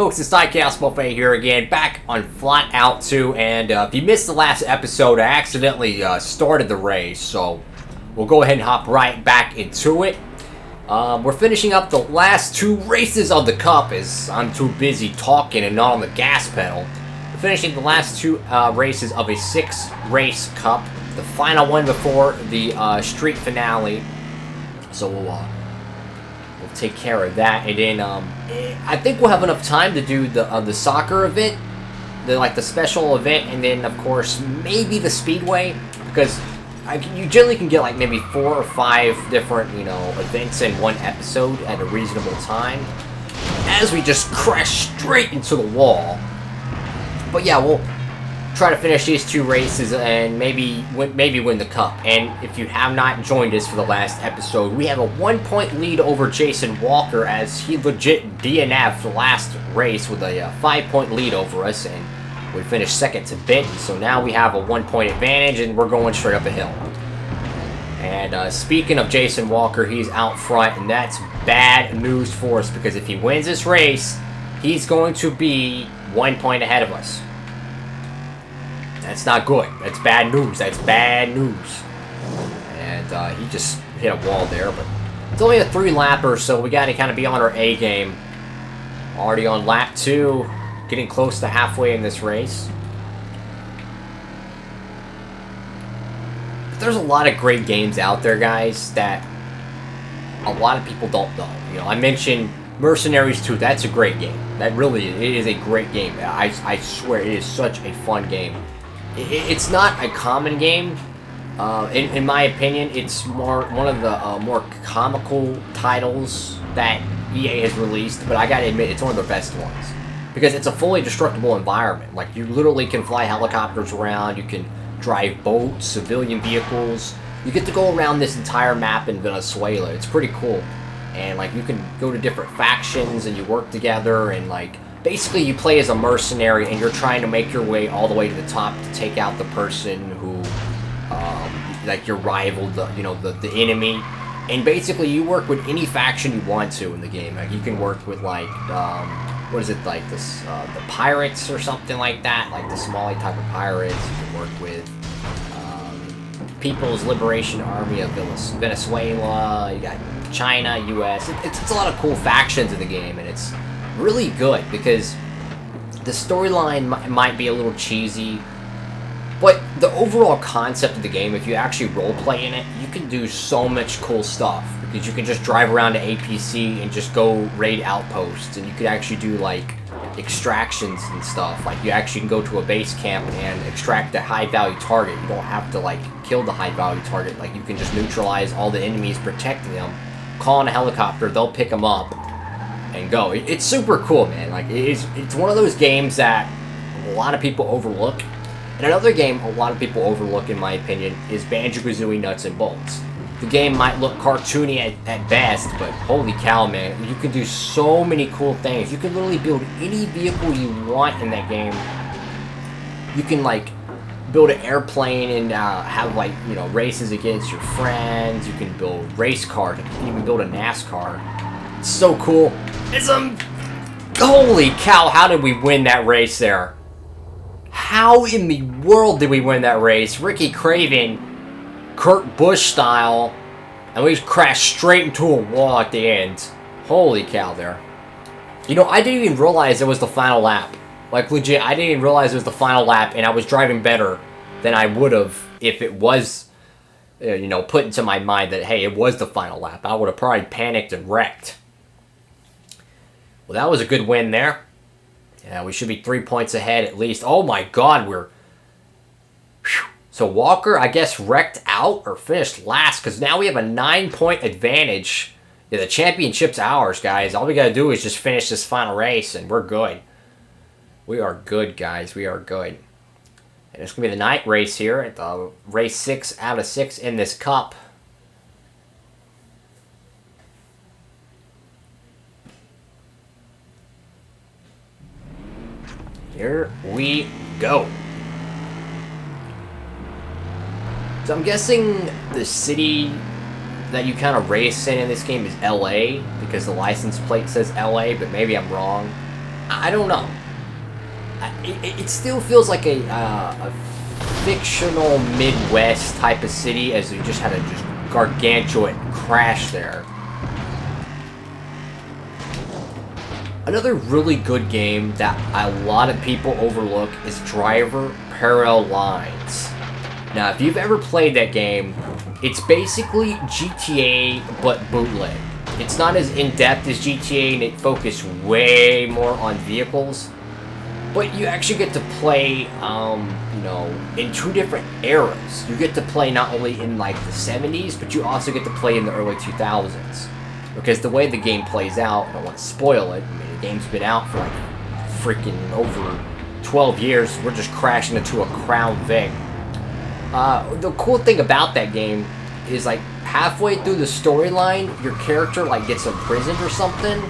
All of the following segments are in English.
Folks, it's DIECAST Buffet here again, back on FlatOut 2, and if you missed the last episode, I accidentally started the race, so we'll go ahead and hop right back into it. We're finishing up the last two races of the Cup, as I'm too busy talking and not on the gas pedal. We're finishing the last two races of a 6-race Cup, the final one before the street finale, so we'll take care of that, and then I think we'll have enough time to do the soccer event, the special event, and then of course maybe the speedway, because you generally can get like maybe 4 or 5 different events in one episode at a reasonable time. As we just crash straight into the wall, but yeah, we'll try to finish these 2 races and maybe win the Cup. And if you have not joined us for the last episode, we have a 1-point lead over Jason Walker, as he legit DNF'd the last race with a 5-point lead over us, and we finished second to Benton. So now we have a 1-point advantage, and we're going straight up a hill. And speaking of Jason Walker, he's out front, and that's bad news for us, because if he wins this race, he's going to be 1 point ahead of us. That's not good. That's bad news. That's bad news. And he just hit a wall there, but it's only a 3-lapper, so we got to kind of be on our A game. Already on lap 2, getting close to halfway in this race. But there's a lot of great games out there, guys, that a lot of people don't know. I mentioned Mercenaries 2. That's a great game. That really is. It is a great game. I swear, it is such a fun game. It's not a common game. In my opinion, it's one of the more comical titles that EA has released, but I gotta admit, it's one of the best ones. Because it's a fully destructible environment. Like, you literally can fly helicopters around, you can drive boats, civilian vehicles. You get to go around this entire map in Venezuela. It's pretty cool. And, like, you can go to different factions and you work together, and, like, basically, you play as a mercenary, and you're trying to make your way all the way to the top to take out the person who, like your rival, the enemy. And basically, you work with any faction you want to in the game. Like, you can work with, like, what is it, like this, the pirates or something like that, like the Somali type of pirates. You can work with People's Liberation Army of Venezuela. You got China, U.S. It's a lot of cool factions in the game, and it's really good because the storyline might be a little cheesy, but the overall concept of the game, if you actually roleplay in it, you can do so much cool stuff, because you can just drive around to APC and just go raid outposts, and you could actually do like extractions and stuff. Like, you actually can go to a base camp and extract a high value target. You don't have to like kill the high value target. Like, you can just neutralize all the enemies protecting them, call in a helicopter, they'll pick them up and go. It's super cool, man. Like, it's one of those games that a lot of people overlook. And another game a lot of people overlook, in my opinion, is Banjo-Kazooie Nuts and Bolts. The game might look cartoony at best, but holy cow, man, you can do so many cool things. You can literally build any vehicle you want in that game. You can, like, build an airplane and have, like, races against your friends. You can build race cars. You can even build a NASCAR. It's so cool. Holy cow, how did we win that race there? How in the world did we win that race? Ricky Craven, Kurt Busch style, and we crashed straight into a wall at the end. Holy cow there. I didn't even realize it was the final lap. Like, legit, I didn't even realize it was the final lap, and I was driving better than I would have if it was, put into my mind that, hey, it was the final lap. I would have probably panicked and wrecked. Well, that was a good win there. Yeah, we should be 3 points ahead at least. Oh my god, we're... Whew. So Walker, I guess, wrecked out or finished last, because now we have a 9-point advantage. Yeah, the championship's ours, guys. All we gotta do is just finish this final race, and we're good. We are good, guys. We are good. And it's gonna be the night race here at the race 6 out of 6 in this cup. Here we go. So I'm guessing the city that you kind of race in this game is LA, because the license plate says LA, but maybe I'm wrong. I don't know. It still feels like a fictional Midwest type of city, as we just had a just gargantuan crash there. Another really good game that a lot of people overlook is Driver Parallel Lines. Now, if you've ever played that game, it's basically GTA but bootleg. It's not as in-depth as GTA, and it focuses way more on vehicles. But you actually get to play, you know, in two different eras. You get to play not only in, like, the 70s, but you also get to play in the early 2000s. Because the way the game plays out, I don't want to spoil it, I mean, the game's been out for, like, freaking over 12 years. We're just crashing into a Crown Vic. The cool thing about that game is, like, halfway through the storyline, your character, like, gets imprisoned or something,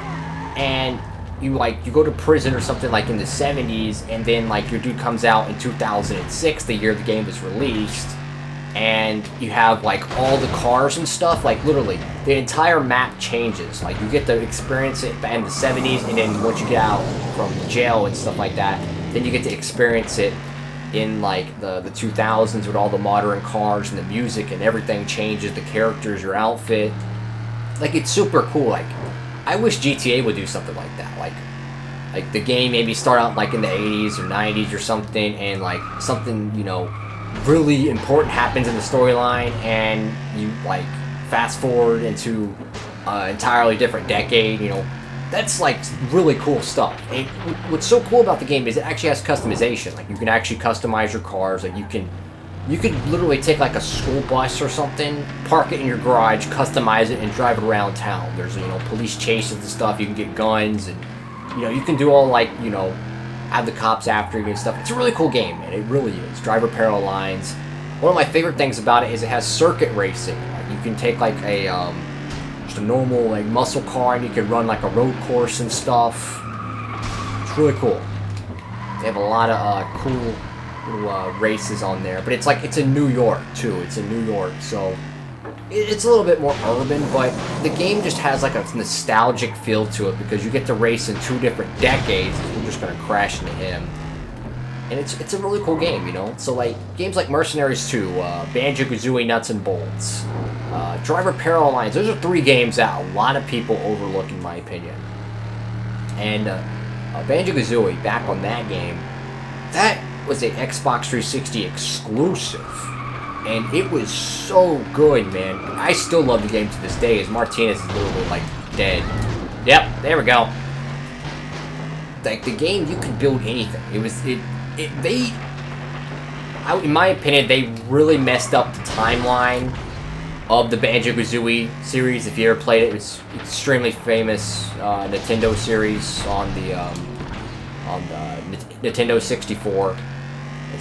and you go to prison or something, like, in the 70s, and then, like, your dude comes out in 2006, the year the game was released, and you have, like, all the cars and stuff, like, literally, the entire map changes. Like, you get to experience it in the 70s, and then once you get out from jail and stuff like that, then you get to experience it in, like, the 2000s with all the modern cars and the music, and everything changes, the characters, your outfit. Like, it's super cool. Like, I wish GTA would do something like that. Like the game maybe start out, like, in the 80s or 90s or something, and, like, something, you know, really important happens in the storyline, and you, like, fast forward into an entirely different decade, you know. That's, like, really cool stuff. And what's so cool about the game is it actually has customization. Like, you can actually customize your cars. Like, you could literally take, like, a school bus or something, park it in your garage, customize it, and drive it around town. There's, you know, police chases and stuff. You can get guns, and, you know, you can do all, like, you know, have the cops after you and stuff. It's a really cool game, man. It really is. Driver Parallel Lines. One of my favorite things about it is it has circuit racing. Like, you can take, like, just a normal, like, muscle car, and you can run, like, a road course and stuff. It's really cool. They have a lot of cool little races on there, but it's in New York too. It's in New York, so it's a little bit more urban, but the game just has, like, a nostalgic feel to it because you get to race in two different decades. We're just gonna crash into him, and it's a really cool game, you know. So, like, games like Mercenaries 2, Banjo-Kazooie Nuts and Bolts, Driver Parallel Lines. Those are three games that a lot of people overlook, in my opinion. And Banjo-Kazooie, back on that game, that was an Xbox 360 exclusive, and it was so good, man. I still love the game to this day, as Martinez is literally, like, dead. Yep, there we go. Like, the game, you could build anything. In my opinion, they really messed up the timeline of the Banjo-Kazooie series. If you ever played it, it's extremely famous Nintendo series on the Nintendo 64.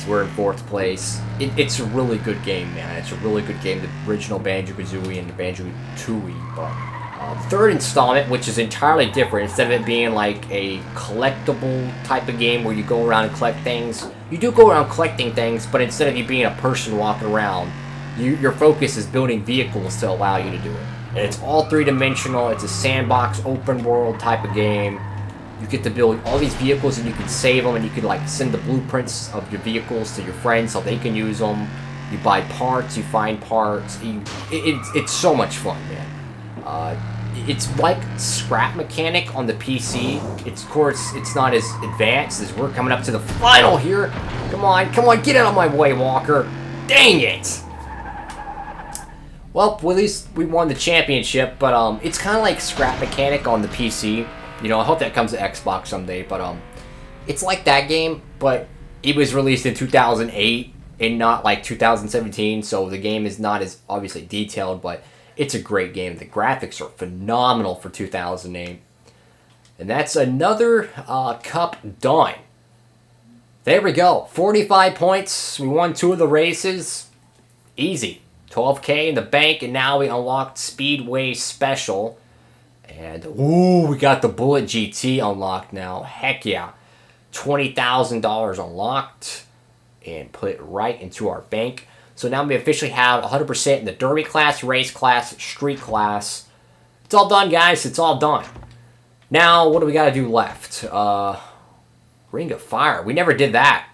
We're in 4th place. It's a really good game, man. It's a really good game, the original Banjo-Kazooie and the Banjo-Tooie. But the third installment, which is entirely different, instead of it being like a collectible type of game where you go around and collect things, you do go around collecting things, but instead of you being a person walking around, your focus is building vehicles to allow you to do it. And it's all three-dimensional. It's a sandbox, open-world type of game. You get to build all these vehicles, and you can save them, and you can, like, send the blueprints of your vehicles to your friends so they can use them. You buy parts, you find parts. It's so much fun, man. It's like Scrap Mechanic on the PC. Of course, it's not as advanced as we're coming up to the final here. Come on, get out of my way, Walker. Dang it! Well, at least we won the championship, but it's kind of like Scrap Mechanic on the PC. You know, I hope that comes to Xbox someday, but it's like that game, but it was released in 2008 and not like 2017, so the game is not as obviously detailed, but it's a great game. The graphics are phenomenal for 2008. And that's another cup done. There we go. 45 points. We won 2 of the races. Easy. 12K in the bank, and now we unlocked Speedway Special. And, ooh, we got the Bullet GT unlocked now. Heck yeah. $20,000 unlocked. And put it right into our bank. So now we officially have 100% in the Derby class, race class, street class. It's all done, guys. It's all done. Now, what do we got to do left? Ring of Fire. We never did that.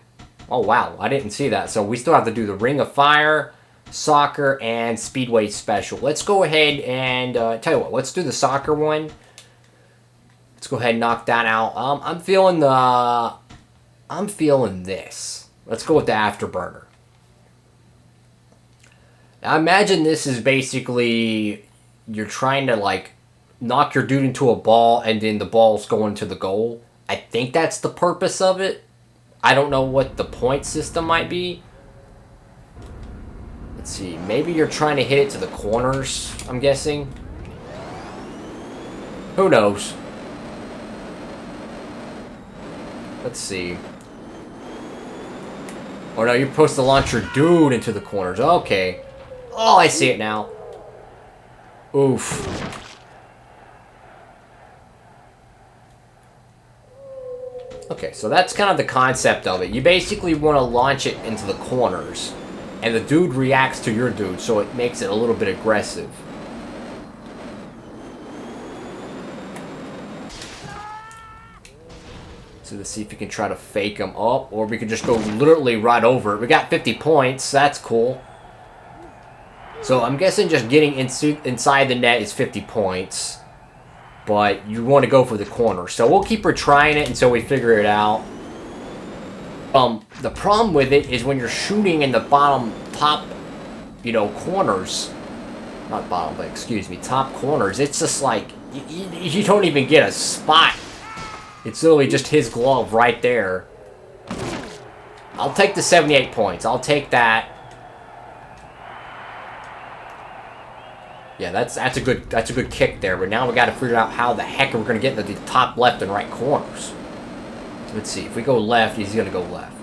Oh, wow. I didn't see that. So we still have to do the Ring of Fire, Soccer, and Speedway Special. Let's go ahead and... tell you what. Let's do the Soccer one. Let's go ahead and knock that out. I'm feeling the... I'm feeling this. Let's go with the Afterburner. Now, imagine this is basically... You're trying to, like, knock your dude into a ball, and then the ball's going to the goal. I think that's the purpose of it. I don't know what the point system might be. Let's see. Maybe you're trying to hit it to the corners, I'm guessing. Who knows? Let's see. Oh no, you're supposed to launch your dude into the corners. Okay. Oh, I see it now. Oof. Okay, so that's kind of the concept of it. You basically want to launch it into the corners, and the dude reacts to your dude, so it makes it a little bit aggressive. So let's see if you can try to fake him up, or we can just go literally right over it. We got 50 points. That's cool. So I'm guessing just getting inside the net is 50 points. But you want to go for the corner. So we'll keep retrying it until we figure it out. The problem with it is when you're shooting in the top, you know, corners. Not bottom, but excuse me, top corners. It's just like, you don't even get a spot. It's literally just his glove right there. I'll take the 78 points. I'll take that. Yeah, that's a good kick there. But now we got to figure out how the heck we're gonna get into the top left and right corners. Let's see. If we go left, he's gonna go left.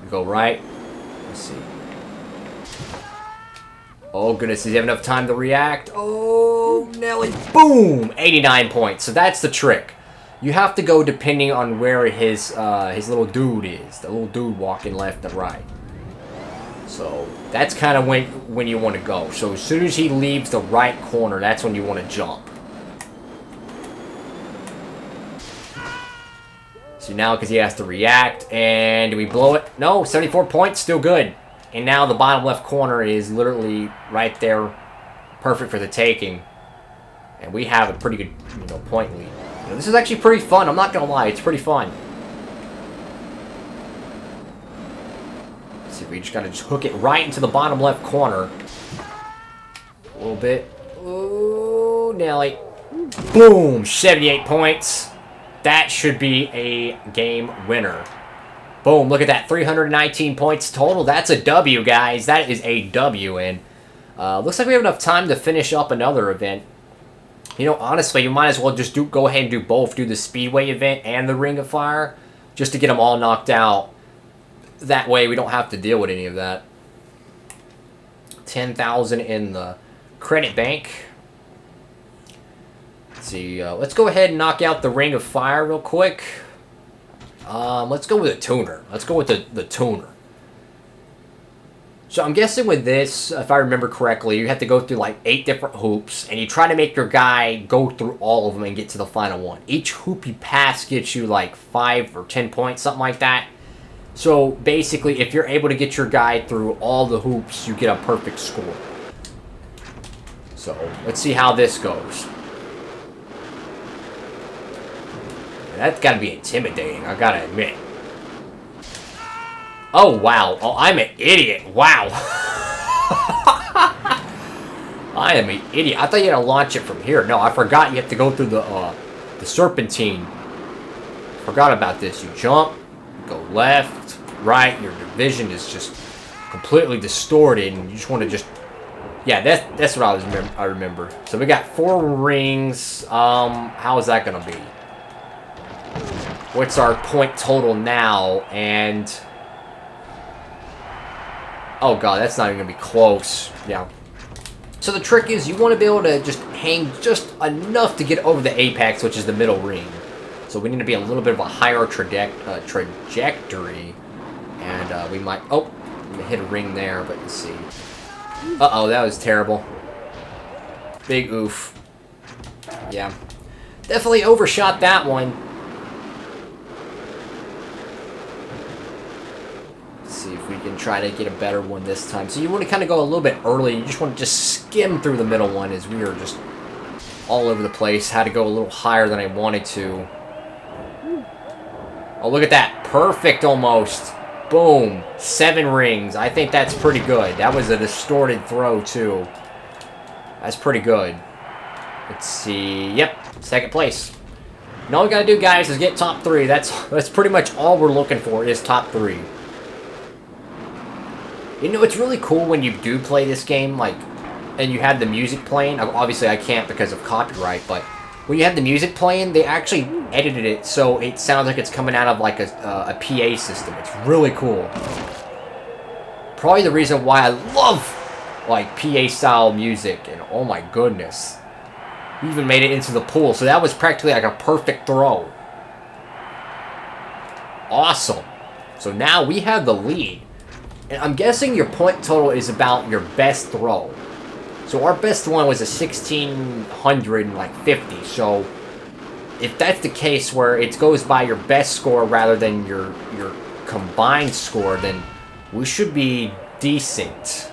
We go right. Let's see. Oh goodness, does he have enough time to react? Oh, Nelly! Boom! 89 points. So that's the trick. You have to go depending on where his little dude is. The little dude walking left and right. So that's kind of when you want to go. So as soon as he leaves the right corner, that's when you want to jump. So now because he has to react, and do we blow it? No, 74 points, still good. And now the bottom left corner is literally right there, perfect for the taking. And we have a pretty good, you know, point lead. You know, this is actually pretty fun. I'm not gonna lie, it's pretty fun. See, we just gotta hook it right into the bottom left corner. A little bit. Ooh, Nelly. Boom! 78 points. That should be a game winner. Boom, look at that. 319 points total. That's a W, guys. That is a W. And looks like we have enough time to finish up another event. You know, honestly, you might as well just go ahead and do both. Do the Speedway event and the Ring of Fire. Just to get them all knocked out. That way we don't have to deal with any of that. 10,000 in the credit bank. Let's see. Let's go ahead and knock out the Ring of Fire real quick. Let's go with a tuner. Let's go with the tuner. So I'm guessing with this, if I remember correctly, you have to go through like 8 different hoops, and you try to make your guy go through all of them and get to the final one. Each hoop you pass gets you like 5 or 10 points, something like that. So basically, if you're able to get your guy through all the hoops, you get a perfect score. So let's see how this goes. That's got to be intimidating, I gotta admit. Oh, wow. Oh, I'm an idiot. Wow. I am an idiot. I thought you had to launch it from here. No, I forgot you have to go through the serpentine. Forgot about this. You jump, go left, right. Your vision is just completely distorted, and you just want to just... Yeah, that's what I remember. So we got 4 rings. How is that going to be? What's our point total now? And... Oh god, that's not even going to be close. Yeah. So the trick is you want to be able to just hang just enough to get over the apex, which is the middle ring. So we need to be a little bit of a higher trajectory. And we might... Oh, we hit a ring there, but let's see. Uh-oh, that was terrible. Big oof. Yeah. Definitely overshot that one. see if we can try to get a better one this time. So you want to kind of go a little bit early. You just want to just skim through the middle one, as we were just all over the place. Had to go a little higher than I wanted to. Oh, look at that. Perfect almost. Boom. 7 rings. I think that's pretty good. That was a distorted throw, too. That's pretty good. Let's see. Yep. Second place. And all we gotta do, guys, is get top 3. That's pretty much all we're looking for, is top 3. You know, it's really cool when you do play this game, like, and you have the music playing. Obviously, I can't because of copyright, but when you have the music playing, they actually edited it so it sounds like it's coming out of, like, a PA system. It's really cool. Probably the reason why I love, like, PA-style music, and oh my goodness. We even made it into the pool, so that was practically like a perfect throw. Awesome. So now we have the lead. And I'm guessing your point total is about your best throw. So our best one was a 1,650. So if that's the case where it goes by your best score rather than your combined score, then we should be decent.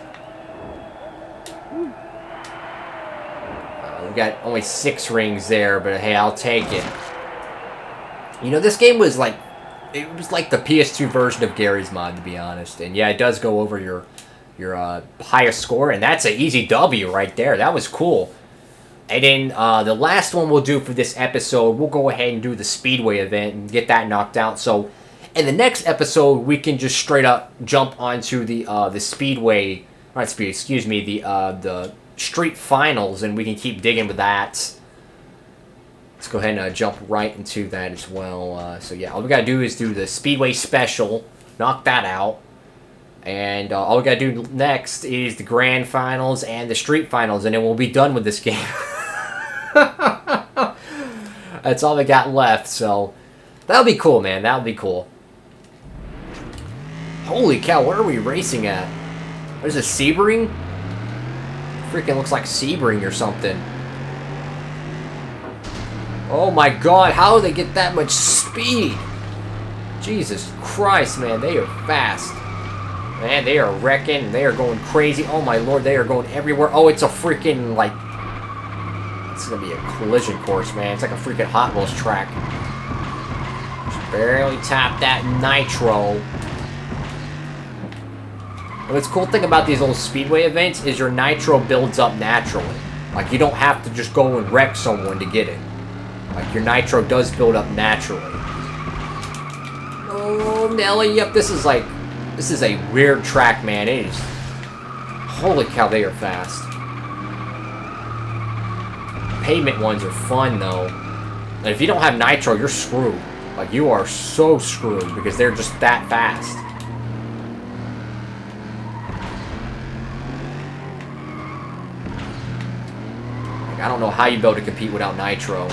We got only 6 rings there, but hey, I'll take it. You know, this game was like, it was like the PS2 version of Gary's Mod, to be honest. And yeah, it does go over your highest score, and that's an easy W right there. That was cool. And then the last one we'll do for this episode, we'll go ahead and do the Speedway event and get that knocked out. So in the next episode, we can just straight up jump onto the Speedway, not Speed, excuse me, the Street Finals, and we can keep digging with that. Let's go ahead and jump right into that as well. So yeah, all we gotta do is do the Speedway Special, knock that out, and all we gotta do next is the Grand Finals and the Street Finals, and then we'll be done with this game. That's all we got left, so that'll be cool, man. That'll be cool. Holy cow, where are we racing at? There's a Sebring? Freaking looks like Sebring or something. Oh my god, how do they get that much speed? Jesus Christ, man, they are fast. Man, they are wrecking, they are going crazy. Oh my lord, they are going everywhere. Oh, it's a freaking, like, it's gonna be a collision course, man. It's like a freaking Hot Wheels track. Just barely tap that nitro. And what's the cool thing about these little speedway events is your nitro builds up naturally. Like, you don't have to just go and wreck someone to get it. Like, your nitro does build up naturally. Oh, Nelly, yep, this is a weird track, man. It is, holy cow, they are fast. Pavement ones are fun, though. And if you don't have nitro, you're screwed. Like, you are so screwed because they're just that fast. I don't know how you be able to compete without nitro.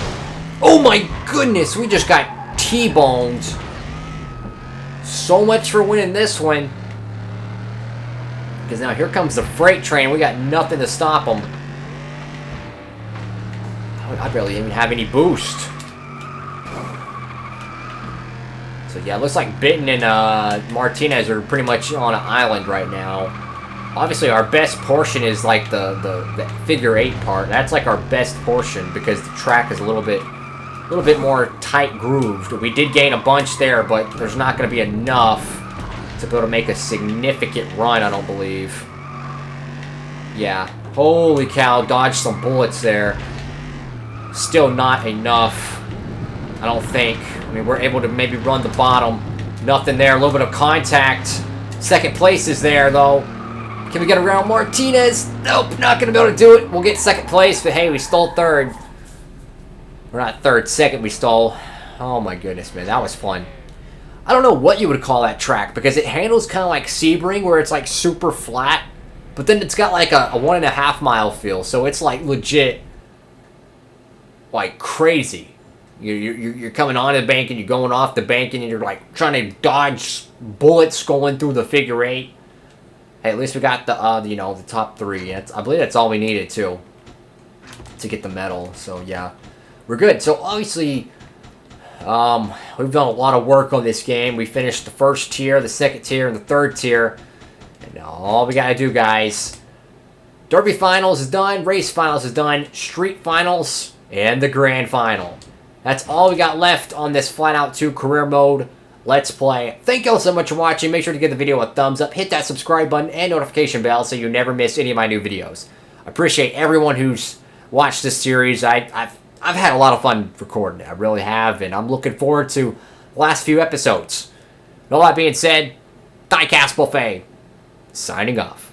Oh my goodness, we just got T-boned. So much for winning this one. Because now here comes the freight train. We got nothing to stop them. I barely even have any boost. So yeah, it looks like Bitten and Martinez are pretty much on an island right now. Obviously, our best portion is like the figure 8 part. That's like our best portion because the track is a little bit more tight grooved. We did gain a bunch there, but there's not going to be enough to be able to make a significant run, I don't believe. Yeah. Holy cow, dodged some bullets there. Still not enough, I don't think. I mean, we're able to maybe run the bottom. Nothing there, a little bit of contact. Second place is there, though. Can we get around Martinez? Nope, not going to be able to do it. We'll get second place, but hey, we stole third. Or not third, second we stole. Oh my goodness, man, that was fun. I don't know what you would call that track, because it handles kind of like Sebring, where it's like super flat, but then it's got like a 1.5 mile feel, so it's like legit, like crazy. You're coming on the bank and you're going off the bank and you're like trying to dodge bullets going through the figure 8. Hey, at least we got the the top 3. I believe that's all we needed to get the medal. So yeah, we're good. So obviously, We've done a lot of work on this game. We finished the first tier, the second tier, and the third tier. And now all we gotta do, guys, Derby Finals is done, Race Finals is done, Street Finals, and the Grand Final. That's all we got left on this FlatOut 2 Career Mode Let's Play. Thank you all so much for watching. Make sure to give the video a thumbs up, hit that subscribe button and notification bell so you never miss any of my new videos. I appreciate everyone who's watched this series. I've had a lot of fun recording it. I really have, and I'm looking forward to the last few episodes. And all that being said, DIECAST Buffet, signing off.